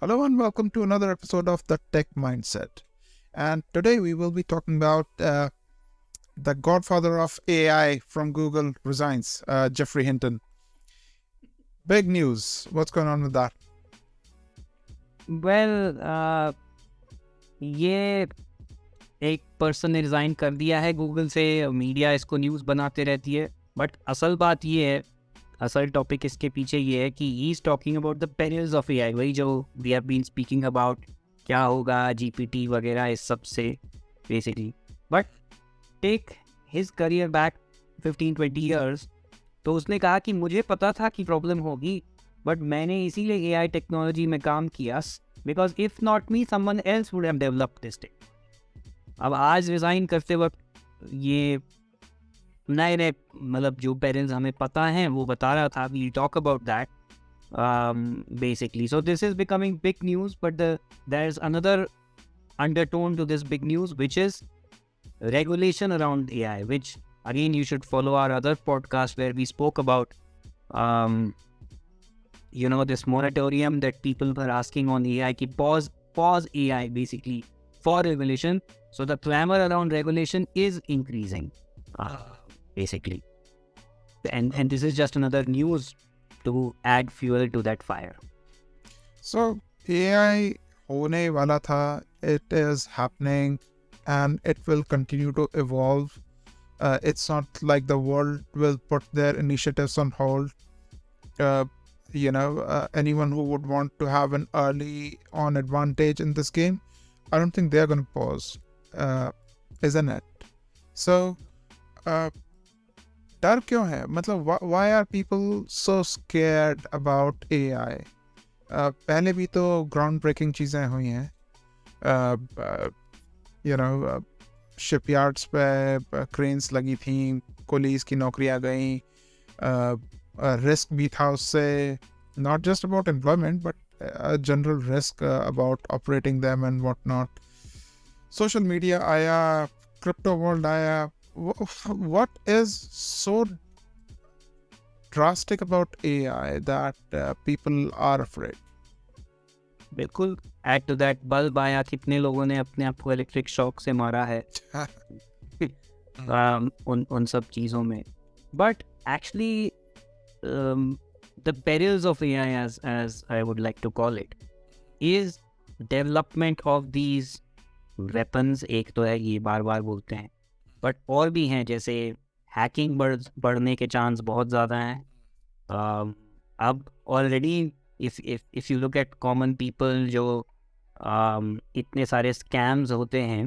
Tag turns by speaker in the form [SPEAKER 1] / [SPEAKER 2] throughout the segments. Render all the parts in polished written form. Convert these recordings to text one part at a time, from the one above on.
[SPEAKER 1] Hello and welcome to another episode of The Tech Mindset. And today we will be talking about the godfather of AI from Google resigns, Jeffrey Hinton. Big news. What's going on with that?
[SPEAKER 2] Well ये एक person ने resign कर दिया है Google से. Media इसको news बनाते रहती है, बट असल बात ये है, असल टॉपिक इसके पीछे ये है कि he is talking about the perils of AI. वही जो we have been speaking about, क्या होगा जीपीटी वगैरह इस सब से basically. But take his career back 15-20 years. तो उसने कहा कि मुझे पता था कि प्रॉब्लम होगी, बट मैंने इसीलिए एआई टेक्नोलॉजी में काम किया because if not me someone else would have developed this thing. अब आज रिज़ाइन करते वक्त ये नए नए मतलब जो पेरेंट्स हमें पता हैं वो बता रहा था. We talk about that basically. So this is becoming big news, but there is another undertone to this big news, which is regulation around AI, which again you should follow our other podcast where we spoke about this moratorium that people were asking on AI ki pause AI basically for regulation. So the clamor around regulation is increasing basically, and this is just another news to add fuel to that fire.
[SPEAKER 1] So AI होने वाला था, it is happening and it will continue to evolve. It's not like the world will put their initiatives on hold. Anyone who would want to have an early on advantage in this game, I don't think they're going to pause, isn't it? So डर क्यों है? मतलब why are people so scared about AI? पहले भी तो ground breaking चीज़ें हुई हैं. शिपयार्ड्स पे क्रेन्स लगी थी, पुलिस की नौकरियां गई, रिस्क भी था उससे, not just about employment but general risk about operating them and what not. Social media आया, क्रिप्टो वर्ल्ड आया. What is so drastic about AI that people are afraid?
[SPEAKER 2] बिल्कुल. एड टू दैट बल्ब आया, कितने लोगों ने अपने आप को इलेक्ट्रिक शॉक से मारा है उन सब चीज़ों में. But actually the perils of AI as I would like to call it is development of these weapons. एक तो है, ये बार बार बोलते हैं, बट और भी हैं, जैसे हैकिंग बढ़ने के चांस बहुत ज़्यादा हैं. अब already if you look at common people, जो इतने सारे स्कैम्स होते हैं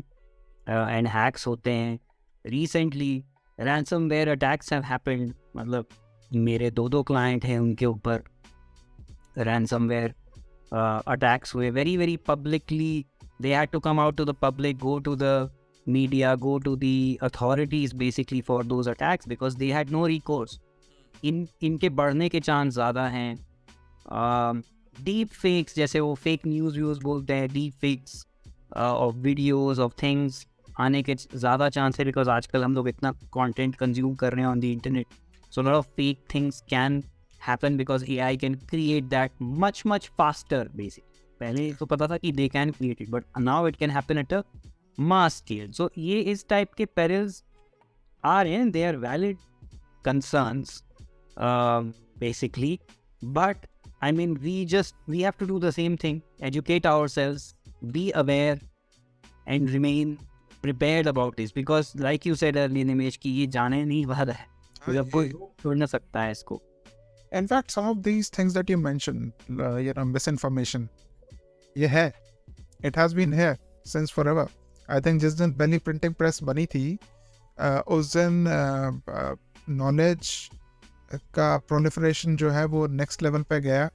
[SPEAKER 2] एंड हैक्स होते हैं. Recently ransomware attacks have happened. मतलब मेरे दो क्लाइंट हैं, उनके ऊपर रैंसमवेयर अटैक्स हुए very very publicly. They had to come out to the public, go to the media, go to the authorities basically for those attacks because they had no recourse. इनके बढ़ने के chance ज़्यादा हैं. Deep fakes, जैसे वो fake news बोलते हैं, deep fakes of videos of things आने के ज़्यादा चांस है, बिकॉज आजकल हम लोग इतना कंटेंट कंज्यूम कर रहे हैं on the internet. So lot of fake things can happen because AI can create that much faster basically. पहले तो पता था कि they can create it, but now it can happen at a mass scale. So ये इस type के perils are in, they are valid concerns basically, but I mean we have to do the same thing, educate ourselves, be aware and remain prepared about this, because like you said earlier Nimesh कि ये जाने नहीं वाला है, मतलब कोई छोड़ ना सकता है इसको.
[SPEAKER 1] In fact, some of these things that you mentioned, misinformation, ये है, it has been here since forever. I think जिस दिन पहली प्रिंटिंग प्रेस बनी थी, उस दिन नॉलेज का प्रोलिफरेशन जो है वो नेक्स्ट लेवल पे गया.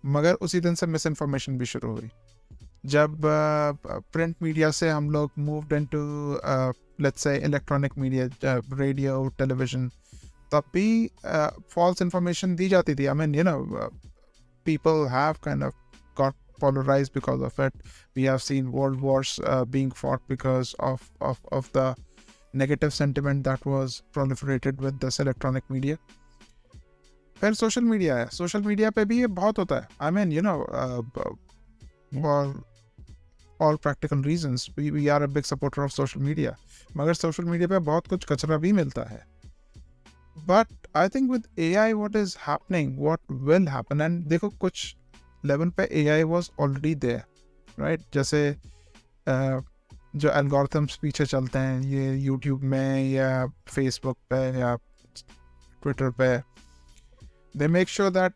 [SPEAKER 1] मगर उसी दिन से मिस इन्फॉर्मेशन भी शुरू हुई. जब प्रिंट मीडिया से हम लोग moved into let's say electronic media, radio, television, तब भी फॉल्स इन्फॉर्मेशन दी जाती थी. I mean, people have kind of got polarized because of it. We have seen world wars being fought because of the negative sentiment that was proliferated with this electronic media. फिर social media है, social media पे भी ये बहुत होता है. I mean you know for all practical reasons we are a big supporter of social media. मगर social media पे बहुत कुछ कचरा भी मिलता है. But I think with AI what is happening, what will happen, and देखो कुछ लेवल पे AI was already there, right? जैसे जो एल्गोरिथम्स पीछे चलते हैं ये यूट्यूब में या फेसबुक पे या ट्विटर पे, they make sure that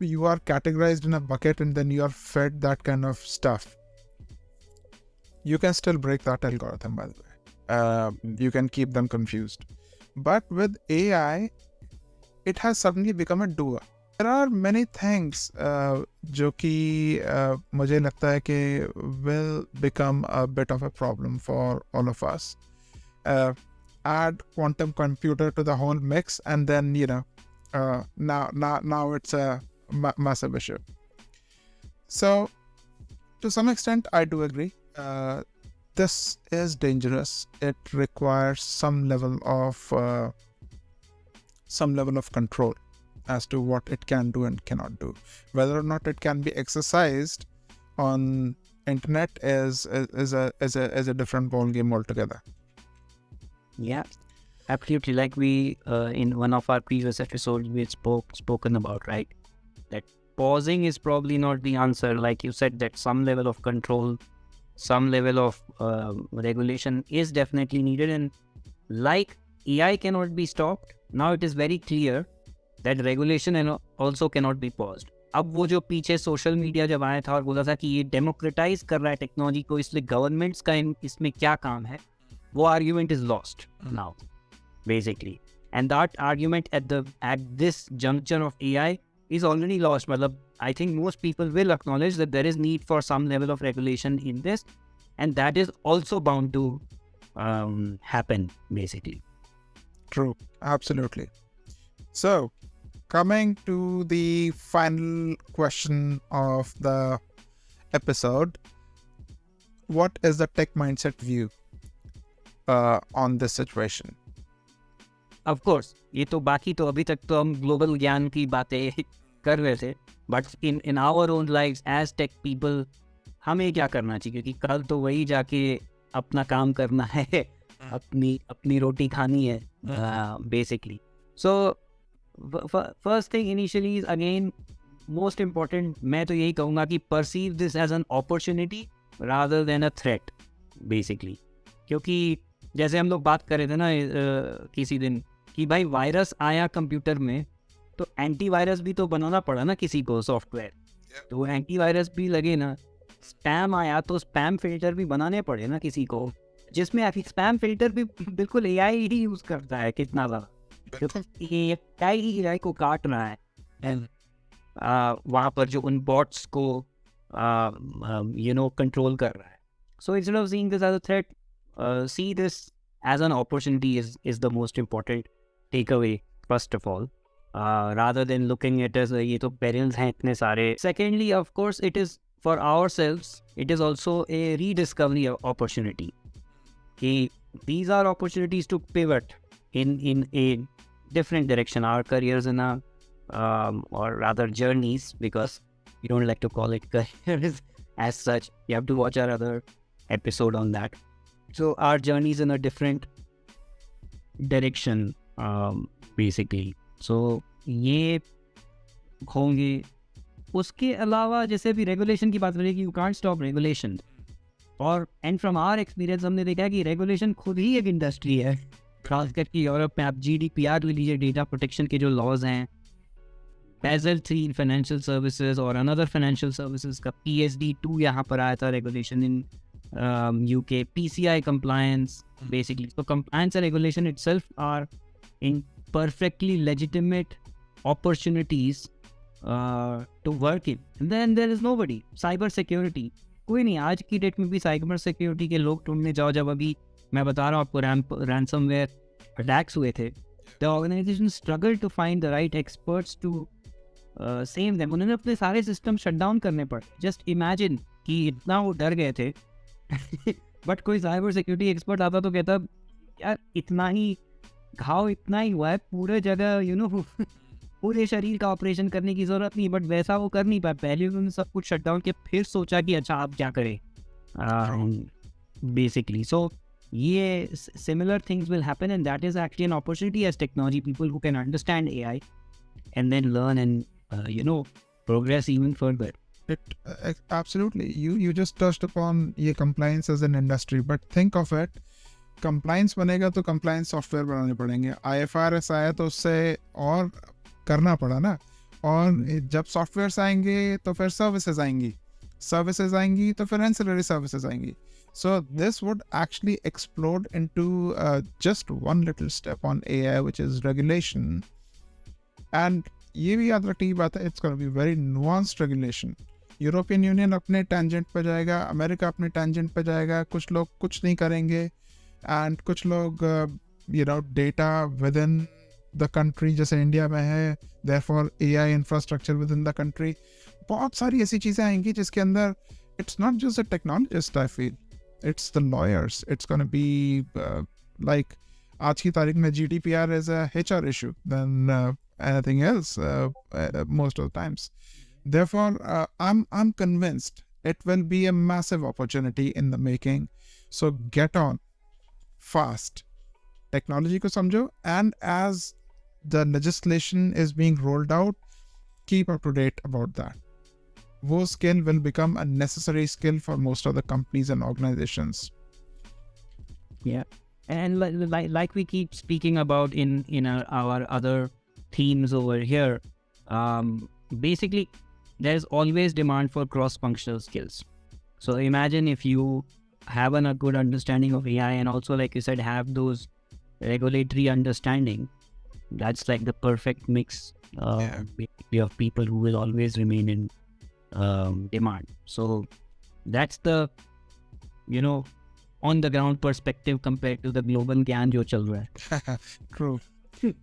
[SPEAKER 1] you are categorized in a bucket and then you are fed that kind of stuff. You can still break that algorithm, by the way. You can keep them confused. But with AI, it has suddenly become a doer. There are many things जो कि मुझे लगता है कि will become a bit of a problem for all of us. Add quantum computer to the whole mix and then now it's a massive issue. So to some extent I do agree. This is dangerous. It requires some level of control as to what it can do and cannot do. Whether or not it can be exercised on internet is a different ball game altogether.
[SPEAKER 2] Yeah, absolutely. Like we in one of our previous episodes we had spoken about, right? That pausing is probably not the answer. Like you said, that some level of control, some level of regulation is definitely needed. And like AI cannot be stopped, now it is very clear that regulation and also cannot be paused. अब वो जो पीछे social media जब आया था और बोला था कि ये डेमोक्रेटाइज कर रहा है टेक्नोलॉजी को, इसलिए गवर्नमेंट्स का इसमें क्या काम है, वो argument is lost now basically. And that argument at this juncture of AI is already lost. मतलब I think most people will acknowledge that there is need for some level of regulation in this, and that is also bound to happen basically.
[SPEAKER 1] True, absolutely. So coming to the final question of the episode, what is the tech mindset view on this situation?
[SPEAKER 2] Of course, ये तो बाकी तो अभी तक तो हम global ज्ञान की बातें कर रहे थे, but in our own lives as tech people हमें क्या करना चाहिए, क्योंकि कल तो वही जाके अपना काम करना है, अपनी रोटी खानी है basically. So first thing initially is again most important, मैं तो यही कहूँगा कि perceive this as an opportunity rather than a threat basically. क्योंकि जैसे हम लोग बात कर रहे थे ना किसी दिन कि भाई वायरस आया कंप्यूटर में तो एंटीवायरस भी तो बनाना पड़ा ना किसी को, सॉफ्टवेयर. तो एंटीवायरस भी लगे ना. स्पैम आया तो स्पैम फिल्टर भी बनाने पड़े ना किसी को, जिसमें स्पैम फिल्टर भी बिल्कुल AI ही यूज करता है कितना ज़्यादा. ये AI को काट रहा है एंड वहाँ पर जो उन बॉट्स को कंट्रोल कर रहा है. So instead of seeing this as a threat, see this as an opportunity is the most important takeaway first of all, rather than looking at as ये तो perils हैं इतने सारे. Secondly, of course, it is for ourselves, it is also a rediscovery opportunity. कि these are opportunities to pivot in a different direction, our careers in a or rather journeys, because we don't like to call it careers as such. You have to watch our other episode on that. So our journey is in a different direction basically. So ये होंगे. उसके अलावा जैसे भी regulation की बात करें कि यू कांट स्टॉप रेगुलेशन, और एंड फ्रॉम आवर एक्सपीरियंस हमने देखा है कि रेगुलेशन खुद ही एक इंडस्ट्री है. खासकर कि यूरोप में आप GDPR ले लीजिए, डेटा प्रोटेक्शन के जो लॉज हैं, Basel 3 इन फाइनेंशियल सर्विसेज और अनदर फाइनेंशियल सर्विसेज का PSD2 यहाँ पर आया था regulation in UK, PCI compliance basically. So compliance and regulation itself are in perfectly legitimate opportunities to work in. And then there is nobody. Cyber security, कोई नहीं. आज की डेट में भी साइबर सिक्योरिटी के लोग ढूंढने जाओ. जब अभी मैं बता रहा हूँ आपको ransomware attacks हुए थे, the organization struggled to find the right experts to save them. उन्होंने अपने सारे सिस्टम शट डाउन करने पड़े. जस्ट इमेजिन कि इतना वो डर गए थे. बट कोई साइबर सिक्योरिटी एक्सपर्ट आता तो कहता यार इतना ही घाव इतना ही हुआ है, पूरे जगह पूरे शरीर का ऑपरेशन करने की जरूरत नहीं, बट वैसा वो कर नहीं पाया। पहले उन्होंने सब कुछ शट डाउन किया, फिर सोचा कि अच्छा आप क्या करें basically. So yeah, similar things will happen, and that is actually an opportunity as technology people who can understand AI and then learn and progress even further.
[SPEAKER 1] Absolutely. You just touched upon ये compliance as an industry, but think of it. Compliance बनेगा तो compliance software बनाने पड़ेंगे. IFRS आया तो उससे और करना पड़ा ना. और जब softwares आएंगे तो फिर services आएंगी तो फिर ancillary services आएंगी. So this would actually explode into just one little step on AI, which is regulation. And ये भी याद रखने की बात है, it's going to be very nuanced regulation. European union अपने टेंजेंट पे जाएगा, अमेरिका अपने टेंजेंट पे जाएगा, कुछ लोग कुछ नहीं करेंगे, एंड कुछ लोग data within the country जैसे इंडिया में है, therefore AI infrastructure within the country. बहुत सारी ऐसी चीज़ें आएंगी जिसके अंदर it's not just the technologist, I feel it's the lawyers. It's gonna be like आज की तारीख में GDPR is a HR issue then anything else most of the times. Therefore, I'm convinced it will be a massive opportunity in the making. So get on fast. Technology ko samjho, and as the legislation is being rolled out, keep up to date about that. Wo skill will become a necessary skill for most of the companies and organizations.
[SPEAKER 2] Yeah, and like we keep speaking about in our other themes over here, basically there's always demand for cross-functional skills. So imagine if you have a good understanding of AI and also, like you said, have those regulatory understanding, that's like the perfect mix basically of people who will always remain in demand. So that's the on the ground perspective compared to the global ज्ञान जो चल रहा है.
[SPEAKER 1] True.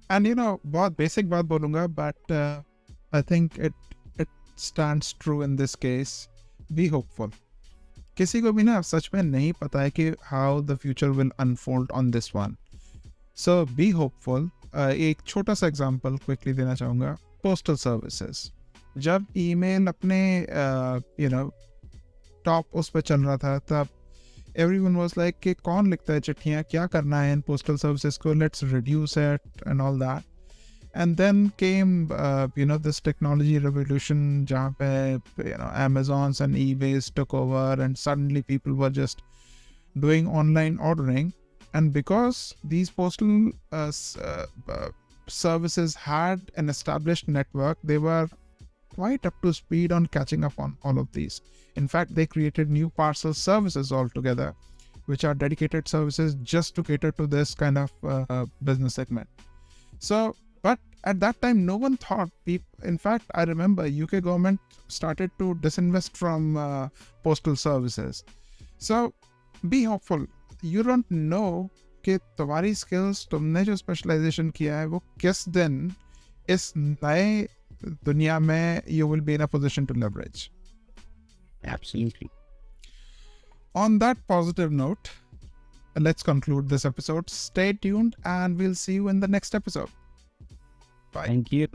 [SPEAKER 1] And बहुत basic बात बोलूँगा, but I think it stands true in this case. Be hopeful. किसी को भी ना सच में नहीं पता है कि how the future will unfold on this one. So be hopeful. एक छोटा सा example quickly देना चाहूँगा. Postal services. जब email अपने top उस पर चल रहा था, तब everyone was like कि कौन लिखता है चिट्ठियाँ, क्या करना है इन postal services को, let's reduce it and all that. And then came this technology revolution जहाँ पे Amazons and eBays took over, and suddenly people were just doing online ordering. And because these postal services had an established network, they were quite up to speed on catching up on all of these. In fact, they created new parcel services altogether, which are dedicated services just to cater to this kind of business segment. So, but at that time, no one thought in fact, I remember UK government started to disinvest from postal services. So, be hopeful. You don't know कि तुम्हारी skills, तुमने जो specialization किया है, वो किस दिन इस नए दुनिया में you will be in a position to leverage.
[SPEAKER 2] Absolutely.
[SPEAKER 1] On that positive note, let's conclude this episode. Stay tuned and we'll see you in the next episode. Bye.
[SPEAKER 2] Thank you.